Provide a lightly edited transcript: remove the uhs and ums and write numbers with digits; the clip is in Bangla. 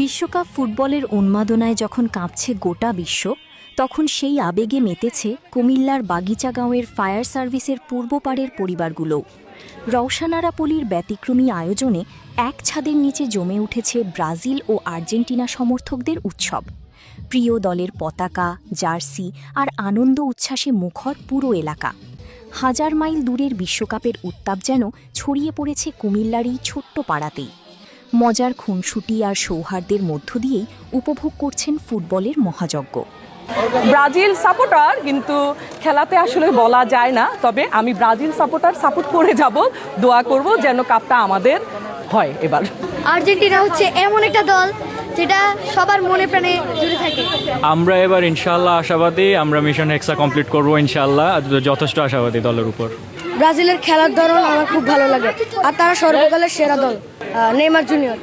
বিশ্বকাপ ফুটবলের উন্মাদনায় যখন কাঁপছে গোটা বিশ্ব, তখন সেই আবেগে মেতেছে কুমিল্লার বাগিচাগাঁওয়ের ফায়ার সার্ভিসের পূর্বপাড়ের পরিবারগুলোও। রওশনারাপল্লীর ব্যতিক্রমী আয়োজনে এক ছাদের নিচে জমে উঠেছে ব্রাজিল ও আর্জেন্টিনা সমর্থকদের উৎসব। প্রিয় দলের পতাকা, জার্সি আর আনন্দ উচ্ছ্বাসে মুখর পুরো এলাকা। হাজার মাইল দূরের বিশ্বকাপের উত্তাপ যেন ছড়িয়ে পড়েছে কুমিল্লার এই ছোট্ট পাড়াতেই। মজার খুনসুটি আর সৌহার্দ্যের মধ্য দিয়েই উপভোগ করছেন ফুটবলের মহাযজ্ঞ। ব্রাজিল সাপোর্টার, কিন্তু খেলাতে আসলে বলা যায় না। তবে আমি ব্রাজিল সাপোর্ট করে যাব, দোয়া করব যেন কাপটা আমাদের হয় এবার। আর্জেন্টিনা হচ্ছে এমন একটা দল যেটা সবার মনে প্রাণে জুড়ে থাকে। আমরা এবার ইনশাআল্লাহ আশাবাদী, আমরা মিশন হেক্সা কমপ্লিট করব ইনশাআল্লাহ, যথেষ্ট আশাবাদী দলের উপর। ব্রাজিলের খেলার ধরন আমার খুব ভালো লাগে, আর তারা সর্বকালের সেরা দল, নেইমার জুনিয়র।